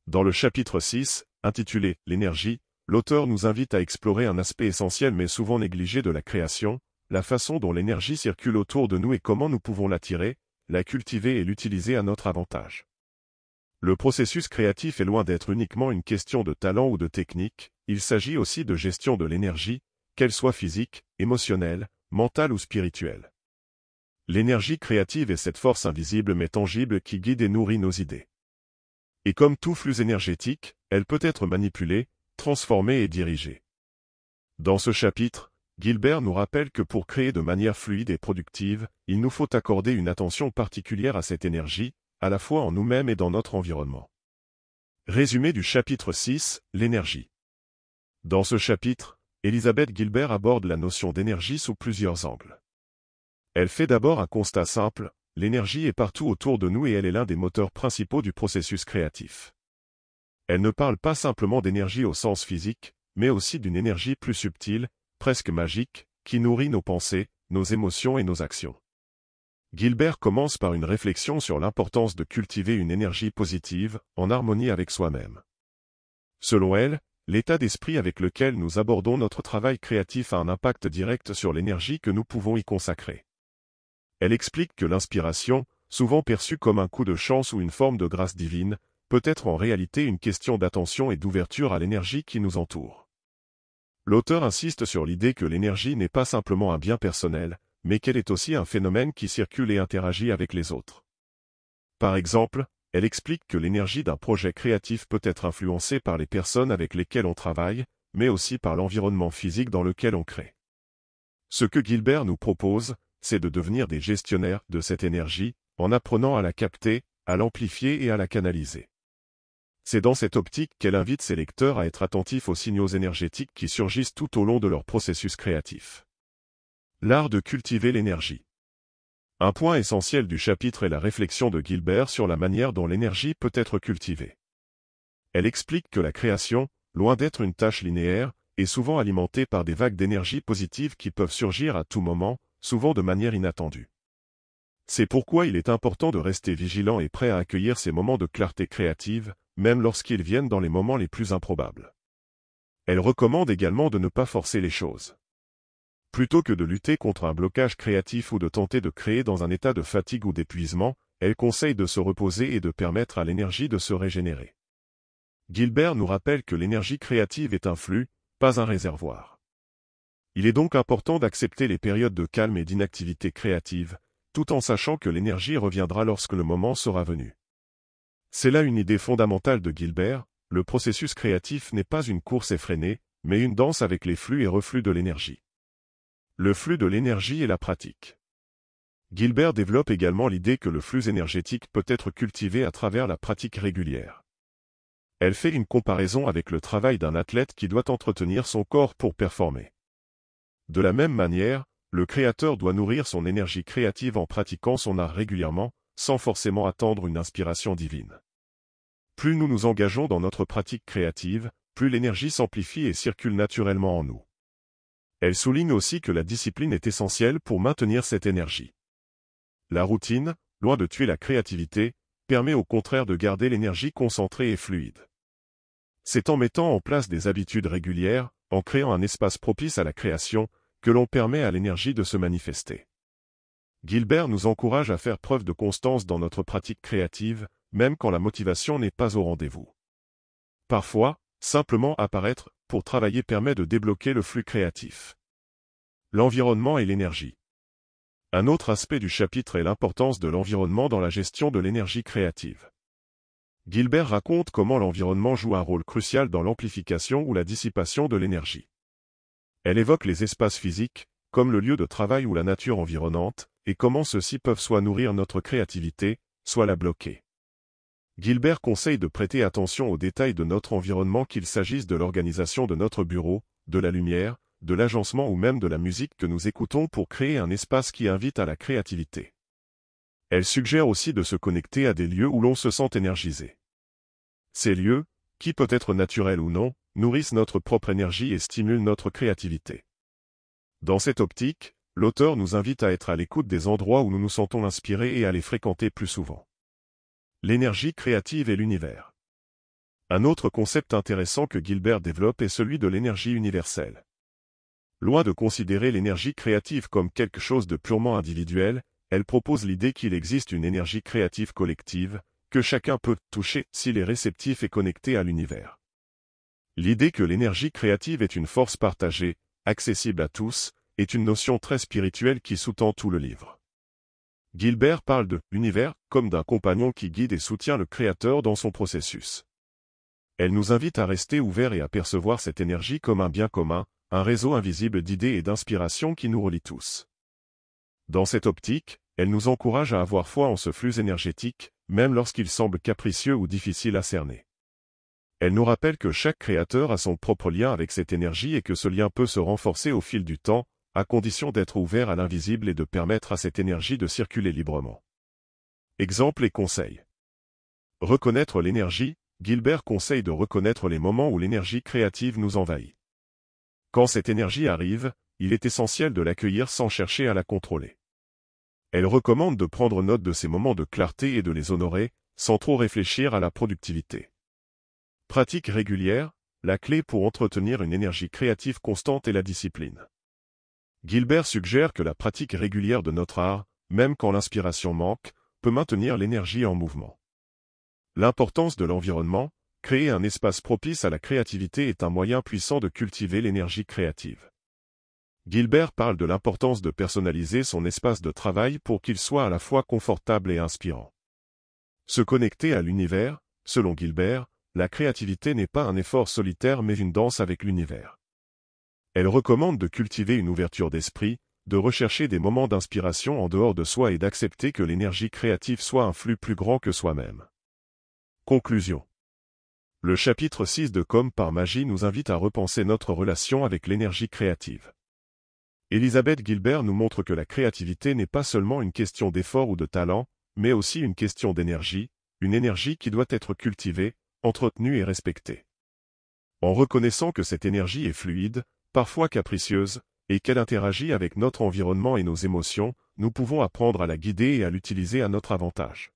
Dans le chapitre 6, intitulé « L'énergie », l'auteur nous invite à explorer un aspect essentiel mais souvent négligé de la création, la façon dont l'énergie circule autour de nous et comment nous pouvons l'attirer, la cultiver et l'utiliser à notre avantage. Le processus créatif est loin d'être uniquement une question de talent ou de technique, il s'agit aussi de gestion de l'énergie, qu'elle soit physique, émotionnelle, mentale ou spirituelle. L'énergie créative est cette force invisible mais tangible qui guide et nourrit nos idées. Et comme tout flux énergétique, elle peut être manipulée, transformée et dirigée. Dans ce chapitre, Gilbert nous rappelle que pour créer de manière fluide et productive, il nous faut accorder une attention particulière à cette énergie, à la fois en nous-mêmes et dans notre environnement. Résumé du chapitre 6, l'énergie. Dans ce chapitre, Elizabeth Gilbert aborde la notion d'énergie sous plusieurs angles. Elle fait d'abord un constat simple, l'énergie est partout autour de nous et elle est l'un des moteurs principaux du processus créatif. Elle ne parle pas simplement d'énergie au sens physique, mais aussi d'une énergie plus subtile, presque magique, qui nourrit nos pensées, nos émotions et nos actions. Gilbert commence par une réflexion sur l'importance de cultiver une énergie positive, en harmonie avec soi-même. Selon elle, l'état d'esprit avec lequel nous abordons notre travail créatif a un impact direct sur l'énergie que nous pouvons y consacrer. Elle explique que l'inspiration, souvent perçue comme un coup de chance ou une forme de grâce divine, peut être en réalité une question d'attention et d'ouverture à l'énergie qui nous entoure. L'auteur insiste sur l'idée que l'énergie n'est pas simplement un bien personnel, mais qu'elle est aussi un phénomène qui circule et interagit avec les autres. Par exemple, elle explique que l'énergie d'un projet créatif peut être influencée par les personnes avec lesquelles on travaille, mais aussi par l'environnement physique dans lequel on crée. Ce que Gilbert nous propose, c'est de devenir des gestionnaires de cette énergie, en apprenant à la capter, à l'amplifier et à la canaliser. C'est dans cette optique qu'elle invite ses lecteurs à être attentifs aux signaux énergétiques qui surgissent tout au long de leur processus créatif. L'art de cultiver l'énergie. Un point essentiel du chapitre est la réflexion de Gilbert sur la manière dont l'énergie peut être cultivée. Elle explique que la création, loin d'être une tâche linéaire, est souvent alimentée par des vagues d'énergie positive qui peuvent surgir à tout moment, souvent de manière inattendue. C'est pourquoi il est important de rester vigilant et prêt à accueillir ces moments de clarté créative, même lorsqu'ils viennent dans les moments les plus improbables. Elle recommande également de ne pas forcer les choses. Plutôt que de lutter contre un blocage créatif ou de tenter de créer dans un état de fatigue ou d'épuisement, elle conseille de se reposer et de permettre à l'énergie de se régénérer. Gilbert nous rappelle que l'énergie créative est un flux, pas un réservoir. Il est donc important d'accepter les périodes de calme et d'inactivité créative, tout en sachant que l'énergie reviendra lorsque le moment sera venu. C'est là une idée fondamentale de Gilbert, le processus créatif n'est pas une course effrénée, mais une danse avec les flux et reflux de l'énergie. Le flux de l'énergie et la pratique. Gilbert développe également l'idée que le flux énergétique peut être cultivé à travers la pratique régulière. Elle fait une comparaison avec le travail d'un athlète qui doit entretenir son corps pour performer. De la même manière, le créateur doit nourrir son énergie créative en pratiquant son art régulièrement, sans forcément attendre une inspiration divine. Plus nous nous engageons dans notre pratique créative, plus l'énergie s'amplifie et circule naturellement en nous. Elle souligne aussi que la discipline est essentielle pour maintenir cette énergie. La routine, loin de tuer la créativité, permet au contraire de garder l'énergie concentrée et fluide. C'est en mettant en place des habitudes régulières, en créant un espace propice à la création, que l'on permet à l'énergie de se manifester. Gilbert nous encourage à faire preuve de constance dans notre pratique créative, même quand la motivation n'est pas au rendez-vous. Parfois, simplement apparaître pour travailler permet de débloquer le flux créatif. L'environnement et l'énergie. Un autre aspect du chapitre est l'importance de l'environnement dans la gestion de l'énergie créative. Gilbert raconte comment l'environnement joue un rôle crucial dans l'amplification ou la dissipation de l'énergie. Elle évoque les espaces physiques, comme le lieu de travail ou la nature environnante, et comment ceux-ci peuvent soit nourrir notre créativité, soit la bloquer. Gilbert conseille de prêter attention aux détails de notre environnement, qu'il s'agisse de l'organisation de notre bureau, de la lumière, de l'agencement ou même de la musique que nous écoutons pour créer un espace qui invite à la créativité. Elle suggère aussi de se connecter à des lieux où l'on se sent énergisé. Ces lieux, qui peuvent être naturels ou non, nourrissent notre propre énergie et stimulent notre créativité. Dans cette optique, l'auteur nous invite à être à l'écoute des endroits où nous nous sentons inspirés et à les fréquenter plus souvent. L'énergie créative et l'univers. Un autre concept intéressant que Gilbert développe est celui de l'énergie universelle. Loin de considérer l'énergie créative comme quelque chose de purement individuel, elle propose l'idée qu'il existe une énergie créative collective, que chacun peut toucher s'il est réceptif et connecté à l'univers. L'idée que l'énergie créative est une force partagée, accessible à tous, est une notion très spirituelle qui sous-tend tout le livre. Gilbert parle de l'univers comme d'un compagnon qui guide et soutient le créateur dans son processus. Elle nous invite à rester ouverts et à percevoir cette énergie comme un bien commun, un réseau invisible d'idées et d'inspiration qui nous relie tous. Dans cette optique, elle nous encourage à avoir foi en ce flux énergétique, même lorsqu'il semble capricieux ou difficile à cerner. Elle nous rappelle que chaque créateur a son propre lien avec cette énergie et que ce lien peut se renforcer au fil du temps, à condition d'être ouvert à l'invisible et de permettre à cette énergie de circuler librement. Exemples et conseils. Reconnaître l'énergie. Gilbert conseille de reconnaître les moments où l'énergie créative nous envahit. Quand cette énergie arrive, il est essentiel de l'accueillir sans chercher à la contrôler. Elle recommande de prendre note de ces moments de clarté et de les honorer, sans trop réfléchir à la productivité. Pratique régulière, la clé pour entretenir une énergie créative constante est la discipline. Gilbert suggère que la pratique régulière de notre art, même quand l'inspiration manque, peut maintenir l'énergie en mouvement. L'importance de l'environnement, créer un espace propice à la créativité est un moyen puissant de cultiver l'énergie créative. Gilbert parle de l'importance de personnaliser son espace de travail pour qu'il soit à la fois confortable et inspirant. Se connecter à l'univers, selon Gilbert, la créativité n'est pas un effort solitaire mais une danse avec l'univers. Elle recommande de cultiver une ouverture d'esprit, de rechercher des moments d'inspiration en dehors de soi et d'accepter que l'énergie créative soit un flux plus grand que soi-même. Conclusion. Le chapitre 6 de Comme par magie nous invite à repenser notre relation avec l'énergie créative. Elisabeth Gilbert nous montre que la créativité n'est pas seulement une question d'effort ou de talent, mais aussi une question d'énergie, une énergie qui doit être cultivée, entretenue et respectée. En reconnaissant que cette énergie est fluide, parfois capricieuse, et qu'elle interagit avec notre environnement et nos émotions, nous pouvons apprendre à la guider et à l'utiliser à notre avantage.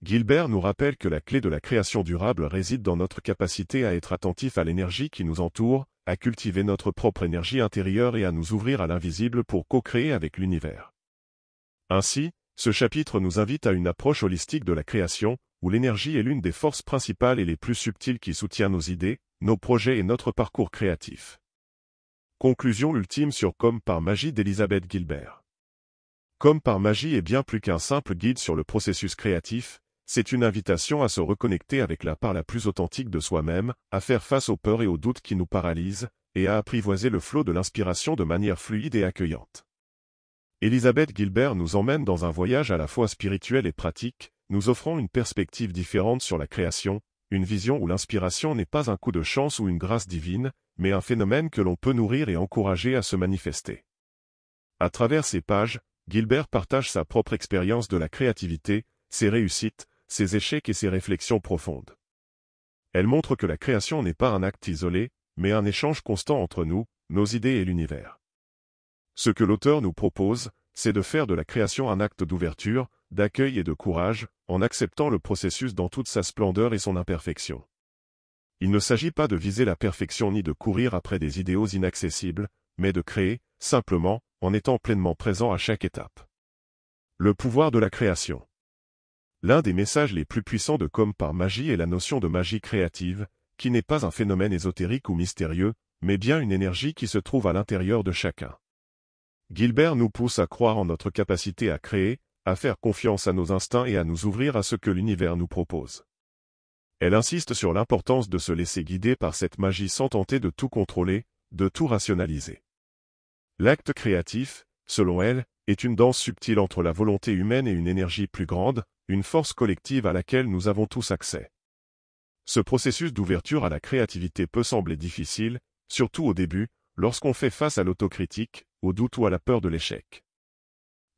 Gilbert nous rappelle que la clé de la création durable réside dans notre capacité à être attentif à l'énergie qui nous entoure, à cultiver notre propre énergie intérieure et à nous ouvrir à l'invisible pour co-créer avec l'univers. Ainsi, ce chapitre nous invite à une approche holistique de la création, où l'énergie est l'une des forces principales et les plus subtiles qui soutient nos idées, nos projets et notre parcours créatif. Conclusion ultime sur Comme par magie d'Elisabeth Gilbert. Comme par magie est bien plus qu'un simple guide sur le processus créatif, c'est une invitation à se reconnecter avec la part la plus authentique de soi-même, à faire face aux peurs et aux doutes qui nous paralysent, et à apprivoiser le flot de l'inspiration de manière fluide et accueillante. Elisabeth Gilbert nous emmène dans un voyage à la fois spirituel et pratique, nous offrant une perspective différente sur la création, une vision où l'inspiration n'est pas un coup de chance ou une grâce divine, mais un phénomène que l'on peut nourrir et encourager à se manifester. À travers ces pages, Gilbert partage sa propre expérience de la créativité, ses réussites, ses échecs et ses réflexions profondes. Elle montre que la création n'est pas un acte isolé, mais un échange constant entre nous, nos idées et l'univers. Ce que l'auteur nous propose, c'est de faire de la création un acte d'ouverture, d'accueil et de courage, en acceptant le processus dans toute sa splendeur et son imperfection. Il ne s'agit pas de viser la perfection ni de courir après des idéaux inaccessibles, mais de créer, simplement, en étant pleinement présent à chaque étape. Le pouvoir de la création. L'un des messages les plus puissants de Comme par magie est la notion de magie créative, qui n'est pas un phénomène ésotérique ou mystérieux, mais bien une énergie qui se trouve à l'intérieur de chacun. Gilbert nous pousse à croire en notre capacité à créer, à faire confiance à nos instincts et à nous ouvrir à ce que l'univers nous propose. Elle insiste sur l'importance de se laisser guider par cette magie sans tenter de tout contrôler, de tout rationaliser. L'acte créatif, selon elle, est une danse subtile entre la volonté humaine et une énergie plus grande, une force collective à laquelle nous avons tous accès. Ce processus d'ouverture à la créativité peut sembler difficile, surtout au début, lorsqu'on fait face à l'autocritique, au doute ou à la peur de l'échec.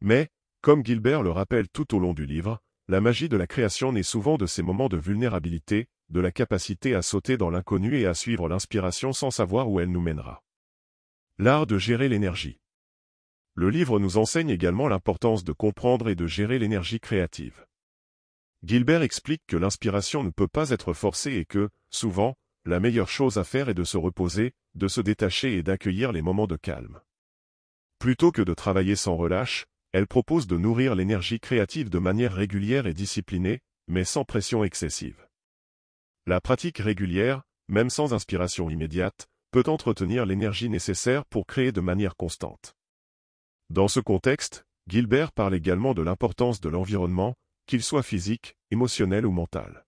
Mais, comme Gilbert le rappelle tout au long du livre, la magie de la création naît souvent de ces moments de vulnérabilité, de la capacité à sauter dans l'inconnu et à suivre l'inspiration sans savoir où elle nous mènera. L'art de gérer l'énergie. Le livre nous enseigne également l'importance de comprendre et de gérer l'énergie créative. Gilbert explique que l'inspiration ne peut pas être forcée et que, souvent, la meilleure chose à faire est de se reposer, de se détacher et d'accueillir les moments de calme. Plutôt que de travailler sans relâche, elle propose de nourrir l'énergie créative de manière régulière et disciplinée, mais sans pression excessive. La pratique régulière, même sans inspiration immédiate, peut entretenir l'énergie nécessaire pour créer de manière constante. Dans ce contexte, Gilbert parle également de l'importance de l'environnement, qu'il soit physique, émotionnel ou mental.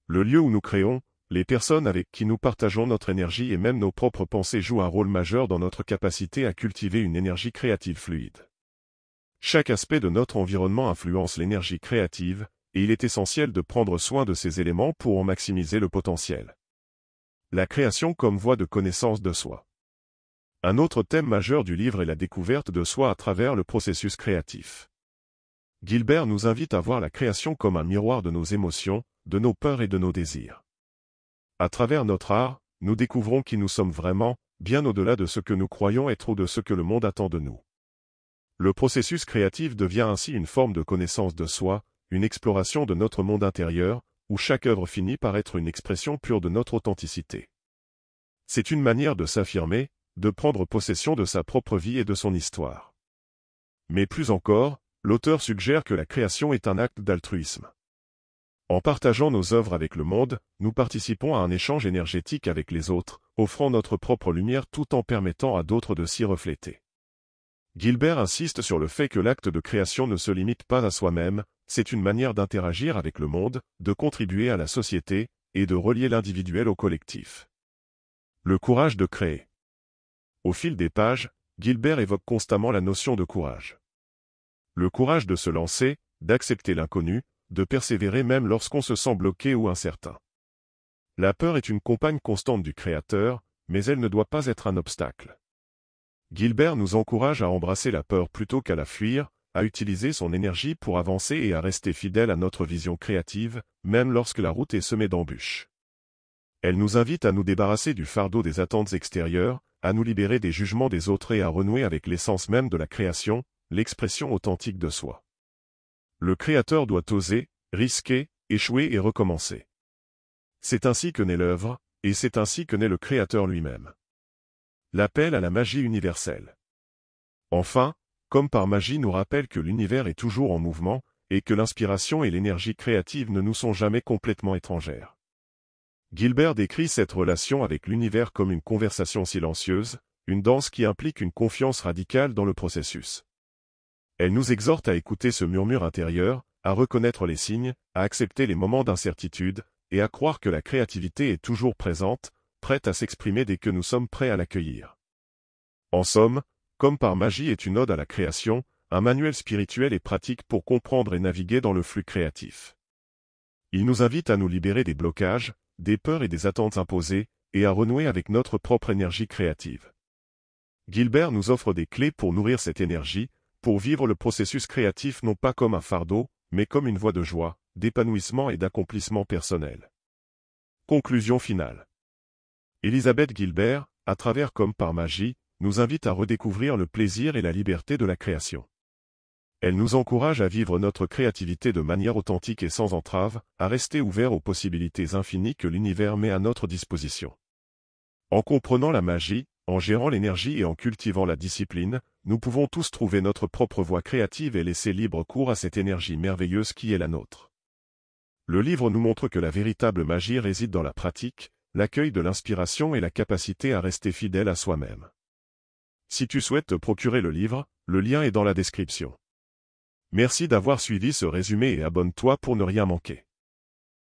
Le lieu où nous créons, les personnes avec qui nous partageons notre énergie et même nos propres pensées jouent un rôle majeur dans notre capacité à cultiver une énergie créative fluide. Chaque aspect de notre environnement influence l'énergie créative, et il est essentiel de prendre soin de ces éléments pour en maximiser le potentiel. La création comme voie de connaissance de soi. Un autre thème majeur du livre est la découverte de soi à travers le processus créatif. Gilbert nous invite à voir la création comme un miroir de nos émotions, de nos peurs et de nos désirs. À travers notre art, nous découvrons qui nous sommes vraiment, bien au-delà de ce que nous croyons être ou de ce que le monde attend de nous. Le processus créatif devient ainsi une forme de connaissance de soi, une exploration de notre monde intérieur, où chaque œuvre finit par être une expression pure de notre authenticité. C'est une manière de s'affirmer, de prendre possession de sa propre vie et de son histoire. Mais plus encore, l'auteur suggère que la création est un acte d'altruisme. En partageant nos œuvres avec le monde, nous participons à un échange énergétique avec les autres, offrant notre propre lumière tout en permettant à d'autres de s'y refléter. Gilbert insiste sur le fait que l'acte de création ne se limite pas à soi-même, c'est une manière d'interagir avec le monde, de contribuer à la société, et de relier l'individuel au collectif. Le courage de créer. Au fil des pages, Gilbert évoque constamment la notion de courage. Le courage de se lancer, d'accepter l'inconnu, de persévérer même lorsqu'on se sent bloqué ou incertain. La peur est une compagne constante du créateur, mais elle ne doit pas être un obstacle. Gilbert nous encourage à embrasser la peur plutôt qu'à la fuir, à utiliser son énergie pour avancer et à rester fidèle à notre vision créative, même lorsque la route est semée d'embûches. Elle nous invite à nous débarrasser du fardeau des attentes extérieures, à nous libérer des jugements des autres et à renouer avec l'essence même de la création, l'expression authentique de soi. Le créateur doit oser, risquer, échouer et recommencer. C'est ainsi que naît l'œuvre, et c'est ainsi que naît le créateur lui-même. L'appel à la magie universelle. Enfin, Comme par magie nous rappelle que l'univers est toujours en mouvement, et que l'inspiration et l'énergie créative ne nous sont jamais complètement étrangères. Gilbert décrit cette relation avec l'univers comme une conversation silencieuse, une danse qui implique une confiance radicale dans le processus. Elle nous exhorte à écouter ce murmure intérieur, à reconnaître les signes, à accepter les moments d'incertitude, et à croire que la créativité est toujours présente, prête à s'exprimer dès que nous sommes prêts à l'accueillir. En somme, Comme par magie est une ode à la création, un manuel spirituel et pratique pour comprendre et naviguer dans le flux créatif. Il nous invite à nous libérer des blocages, des peurs et des attentes imposées, et à renouer avec notre propre énergie créative. Gilbert nous offre des clés pour nourrir cette énergie, pour vivre le processus créatif non pas comme un fardeau, mais comme une voie de joie, d'épanouissement et d'accomplissement personnel. Conclusion finale. Elisabeth Gilbert, à travers Comme par magie, nous invite à redécouvrir le plaisir et la liberté de la création. Elle nous encourage à vivre notre créativité de manière authentique et sans entrave, à rester ouverts aux possibilités infinies que l'univers met à notre disposition. En comprenant la magie, en gérant l'énergie et en cultivant la discipline, nous pouvons tous trouver notre propre voie créative et laisser libre cours à cette énergie merveilleuse qui est la nôtre. Le livre nous montre que la véritable magie réside dans la pratique, l'accueil de l'inspiration et la capacité à rester fidèle à soi-même. Si tu souhaites te procurer le livre, le lien est dans la description. Merci d'avoir suivi ce résumé et abonne-toi pour ne rien manquer.